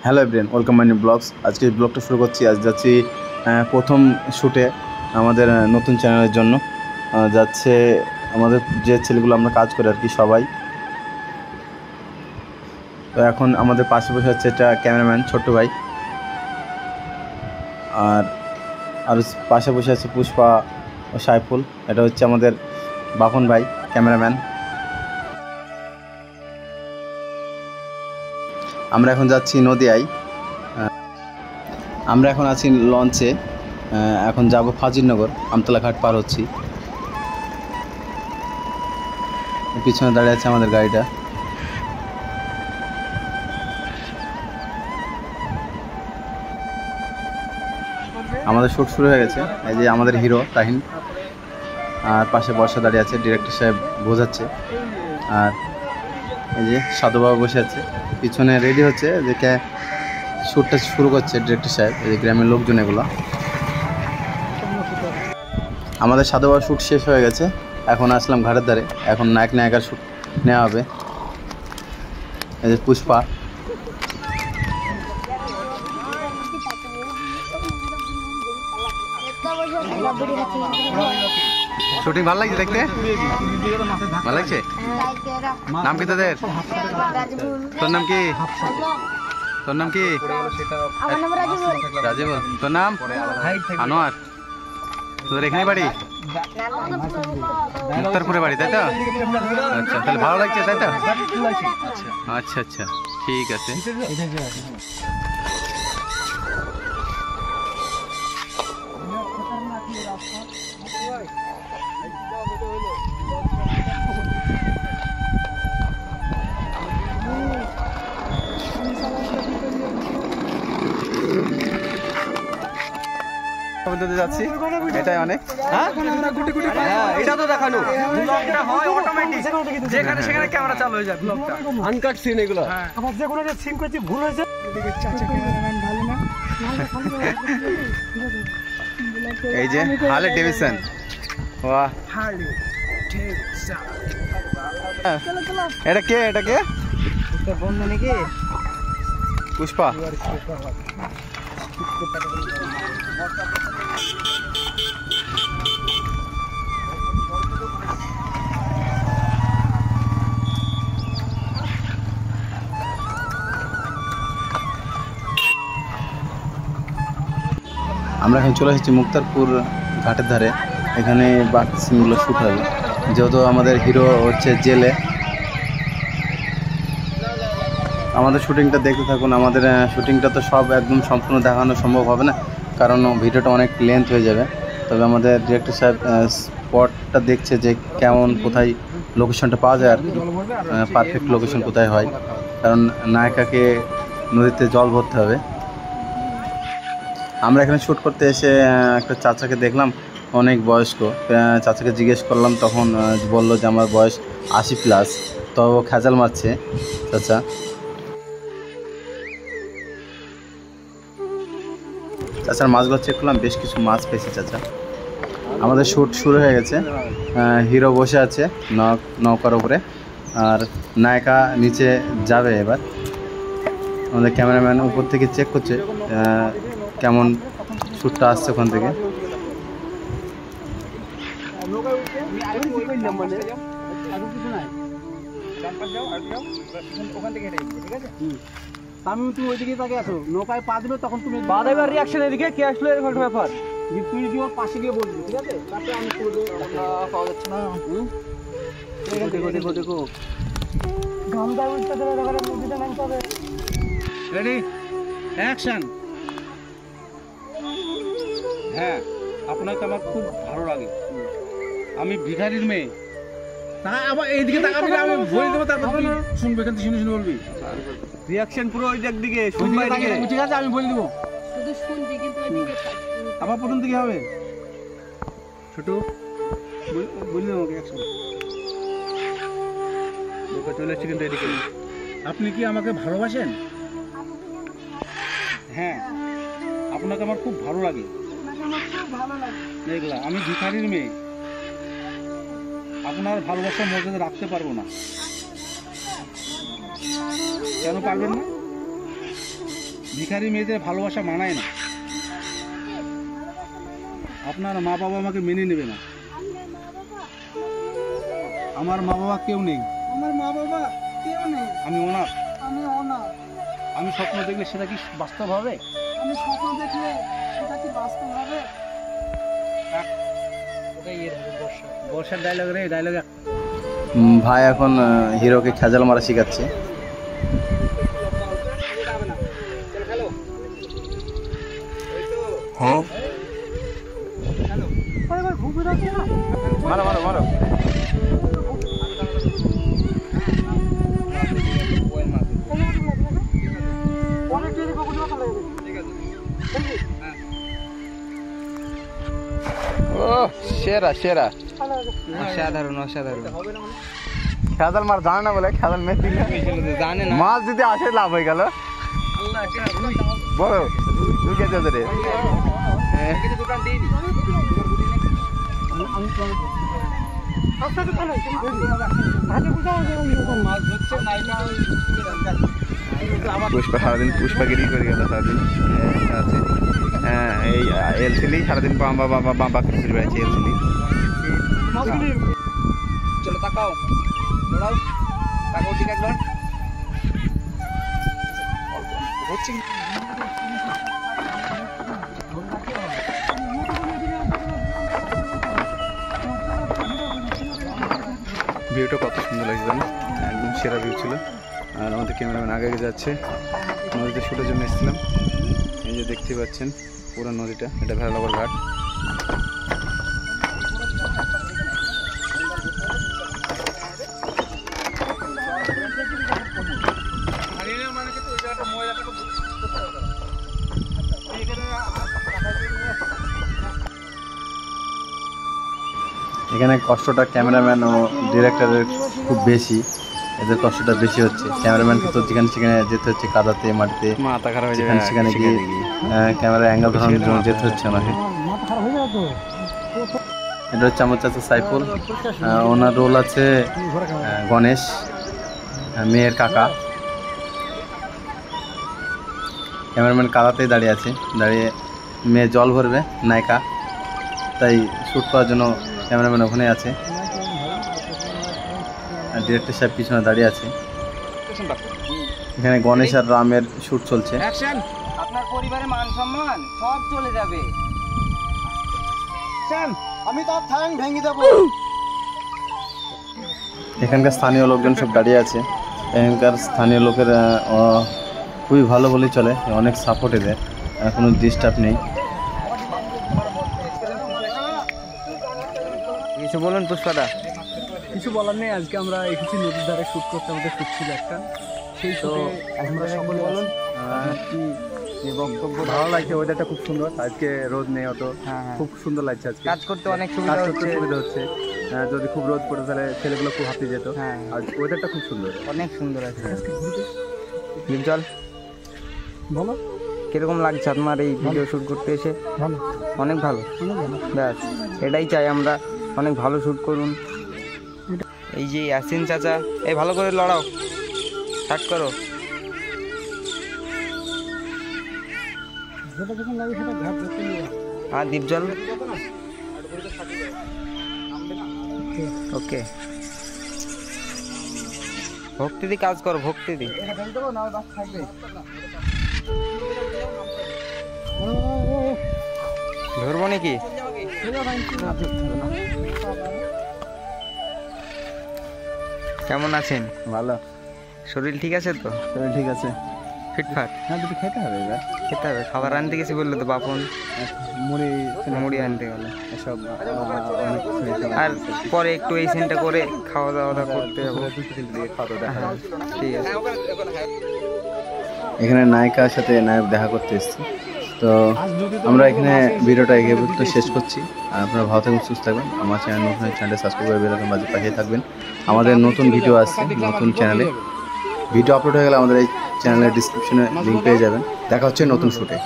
Hello everyone, welcome my new blogs. আজকে ব্লগটা শুরু করছি। আজ যাচ্ছি প্রথম শ্যুটে আমাদের নতুন চ্যানেলের জন্য। যাচ্ছে আমাদের যে ছেলেগুলো আমরা কাজ করি আর কি সবাই। তো এখন আমাদের পাশে বসে হচ্ছে এটা ক্যামেরাম্যান ছোট্টু ভাই, আর আর পাশে বসে আছে পুষ্পা ও সাইফুল। এটা হচ্ছে আমাদের বাপন ভাই ক্যামেরাম্যান। আমরা এখন যাচ্ছি নদিয়ায়। আমরা এখন আছি লঞ্চে, এখন যাব ফাজিলনগর, আমতলা ঘাট পার হচ্ছি। পিছনে দাঁড়িয়ে আছে আমাদের গাড়িটা। আমাদের শ্যুট শুরু হয়ে গেছে। এই যে আমাদের হিরো তাহিন, আর পাশে বর্ষা দাঁড়িয়ে আছে, ডিরেক্টর সাহেব বোঝাচ্ছে। আর এই যে সাধুবাবু বসে আছে পিছনে, রেডি হচ্ছে যে শ্যুটটা শুরু করছে ডিরেক্টর সাহেব। এই যে গ্রামের লোকজন এগুলো। আমাদের সাধুবাবু শ্যুট শেষ হয়ে গেছে, এখন আসলাম ঘাটের ধারে। এখন নায়ক নায়িকার শ্যুট নেওয়া হবে। এই যে পুষ্পা, শুটিং ভালো লাগছে দেখতে? ভালো লাগছে? নাম কি তোদের? তোর নাম কি? তোর নাম কি? রাজীব। তোর নাম? আনোয়ার। তোদের এখানে বাড়ি? উত্তরপুরে বাড়ি, তাই তো? আচ্ছা, তাহলে ভালো লাগছে তাই তো? আচ্ছা আচ্ছা, ঠিক আছে। যাচ্ছি, এটাই অনেক। এটা তো দেখানো ব্লগটা হয় অটোমেটিক, যেখানে সেখানে ক্যামেরা চালু হয়ে যায়, ব্লগটা আনকাট সিন এগুলো। আবার যে কোনো সিন করছি ভুল হয়েছে, এদিকে চাচা ক্যামেরাম্যান ভালো না। এই যে হার্লে ডেভিডসন। বাহ, হার্লে ডেভিডসন। এটা কে? এটা কে? তোর বন্ধু নাকি? পুষ্পা। আমরা এখন চলে এসেছি মুক্তারপুর ঘাটের ধারে। এখানে বাকি সিনগুলো শ্যুট হবে, যেহেতু আমাদের হিরো হচ্ছে জেলে। আমাদের শুটিংটা দেখতে থাকুন। আমাদের শুটিংটা তো সব একদম সম্পূর্ণ দেখানো সম্ভব হবে না, কারণ ভিডিওটা অনেক লেন্থ হয়ে যাবে। তবে আমাদের ডিরেক্টর সাহেব স্পটটা দেখছে যে কেমন, কোথায় লোকেশনটা পাওয়া যায় আর কি, পারফেক্ট লোকেশন কোথায় হয়, কারণ নায়িকাকে নদীতে জল ভরতে হবে। আমরা এখানে শ্যুট করতে এসে একটা চাচাকে দেখলাম, অনেক বয়স্ক। চাচাকে জিজ্ঞেস করলাম, তখন বললো যে আমার বয়স 80+। তো খেজাল মারছে চাচা। চাচার মাছগুলো চেক করলাম, বেশ কিছু মাছ পেয়েছে চাচা। আমাদের শ্যুট শুরু হয়ে গেছে। হিরো বসে আছে নৌকার উপরে, আর নায়িকা নিচে যাবে এবার। আমাদের ক্যামেরাম্যান উপর থেকে চেক করছে কেমন শ্যুটটা আসছে ওখান থেকে। আমি তুমি ওইদিকে তাকে আসো, নৌকায় পা দিবে, তখন তুমি পা দেবে, রিয়াকশন এদিকে কে আসলো, এরকম একটা ব্যাপার। তুই যদি ওর পাশে গিয়ে বলবি, ঠিক আছে? তাতে আমি পাওয়া যাচ্ছে না। দেখো দেখো দেখো, গামদা উল্টা ধরে ধরে মুভিটা নামতে হবে। Ready, action. হ্যাঁ, আপনাকে আমার খুব ভালো লাগে। আমি ভিখারির মেয়ে। তা আবার এইদিকে তাকাবি না, আমি বলে দেবো, তারপর তুই শুনবে, এখান থেকে শুনে শুনে বলবি। রিয়াকশন পুরো ওই দিকে শুনবে, এদিকে ঠিক আছে? আমি বলে দেবো, শুধু শুনবি, কিন্তু এদিকে আবার প্রথম দিকে হবে। ছোট বলে দেবো রিয়াকশন। লোকে চলে এসছে কিন্তু এদিকে। আপনি কি আমাকে ভালোবাসেন? হ্যাঁ, আপনাকে আমার খুব ভালো লাগে। দেখলা, আমি ভিখারির মেয়ে, আপনার ভালোবাসার মর্যাদা রাখতে পারবো না। কেন পারবেন না? ভিখারি মেয়েদের ভালোবাসা মানায় না। আপনার মা বাবা আমাকে মেনে নেবে না। আমার মা বাবা কেউ নেই। আমার মা বাবা কেউ নেই। আমি অনাথ। আমি অনাথ। আমি স্বপ্ন দেখলে সেটা কি বাস্তব হবে? আমি স্বপ্ন দেখলে সেটা কি বাস্তব হবে? বর্ষার ডায়লগ রে, ডায়লগ। ভাই এখন হিরোকে খেজাল মারা শেখাচ্ছে। হ্যাঁ মারো মারো মারো। ও সেরা সেরা, অসাধারণ অসাধারণ। খেজাল মার জানে না বলে খেজাল মেয়ে দিলে জানে না, মাছ যদি আসে লাভ হয়ে গেল। বলো তুই কে চলতে রে? পুষ্পা সারাদিন পুষ্পাগিরি করে গেল সারাদিন। আছে এই এলসিলি সারাদিন বাম্বা বাম্বা বাম্বা করে বেড়াচ্ছে এলসিলি। চলো তাকাও, দৌড়াও, তাকাও ঠিক একবার। হচ্ছে ভিউটা কত সুন্দর লাগছে জানো, একদম সেরা ভিউ ছিল। আর আমাদের ক্যামেরাম্যান আগে আগে যাচ্ছে। নদীতে শুটের জন্য এসেছিলাম। এই যে দেখতে পাচ্ছেন পুরো নদীটা, এটা ভেড়ালগর ঘাট। এখানে কষ্টটা ক্যামেরাম্যান ও ডিরেক্টরের খুব বেশি, এদের কষ্টটা বেশি হচ্ছে। ক্যামেরাম্যানকে তো যেখানে সেখানে যেতে হচ্ছে, কাদাতে মাটিতে, মাথা খারাপ হয়ে যেখানে সেখানে গিয়ে ক্যামেরা অ্যাঙ্গেল ধরানোর জন্য যেতে হচ্ছে ওনাকে। এটা হচ্ছে আমার চাচা সাইফুল, ওনার রোল আছে গণেশ, মেয়ের কাকা। ক্যামেরাম্যান কাদাতেই দাঁড়িয়ে আছে, দাঁড়িয়ে মেয়ে জল ভরবে নায়িকা, তাই শ্যুট করার জন্য ক্যামেরাম্যান ওখানে আছে। আর ডিরেক্টর সাহেব পিছনে দাঁড়িয়ে আছে। এখানে গণেশ আর রামের শ্যুট চলছে। আপনার পরিবারের মান সম্মান সব চলে যাবে। আমি তার ঠ্যাং ভেঙে দেবো। এখানকার স্থানীয় লোকজন সব দাঁড়িয়ে আছে। এখানকার স্থানীয় লোকের খুবই ভালো বলেই চলে, অনেক সাপোর্ট এদের, কোনো ডিস্টার্ব নেই। কিছু বলুন পুষ্পাদা। কিছু বলার নেই, আজকে আমরা এসেছি নদীর ধারে শুট করতে, আমাদের শুট ছিল একটা। সেই শুটে আমরা সকলে বলুন কি বক্তব্য। ভালো লাগছে, ওয়েদারটা খুব সুন্দর, আজকে রোদ নেই অত, খুব সুন্দর লাগছে। আজকে কাজ করতে অনেক সুবিধা হচ্ছে। যদি খুব রোদ পড়ে তাহলে ছেলেগুলো খুব হাঁপিয়ে যেত। আর ওয়েদারটা খুব সুন্দর, অনেক সুন্দর আছে। চল বলো কিরকম লাগছে আপনার এই ভিডিও শুট করতে এসে? ভালো, অনেক ভালো। ব্যাস এটাই চাই আমরা, অনেক ভালো শুট করুন। এই যে ইয়াসিন চাচা, এই ভালো করে লড়াও, স্টার্ট করো। হ্যাঁ দীপজল, ওকে। ভক্তি দি কাজ করো, ভক্তি দি। ধরবো নাকি? কেমন আছেন? ভালো। শরীর ঠিক আছে তো? শরীর ঠিক আছে, ফিটফাট। হ্যাঁ দুটো খেতে হবে, এবার খেতে হবে। খাবার আনতে গেছি বললো তো বাপন, মুড়ি মুড়ি আনতে গেল। এসব অনেক আর পরে একটু এই সিনটা করে খাওয়া দাওয়া করতে হবে। খাওয়া ঠিক আছে। এখানে নায়িকার সাথে নায়ক দেখা করতে এসেছি, তো আমরা এখানে ভিডিওটা এগিয়ে পর্যন্ত শেষ করছি। আর আপনারা ভালো থাকবেন, সুস্থ থাকবেন। আমার চ্যানেল নতুন চ্যানেলটা সাবস্ক্রাইব করে বেল আইকন বাজিয়ে পাঠিয়ে থাকবেন। আমাদের নতুন ভিডিও আসছে নতুন চ্যানেলে, ভিডিও আপলোড হয়ে গেলে আমাদের এই চ্যানেলের ডিসক্রিপশনে লিঙ্ক পেয়ে যাবেন। দেখা হচ্ছে নতুন শুটে।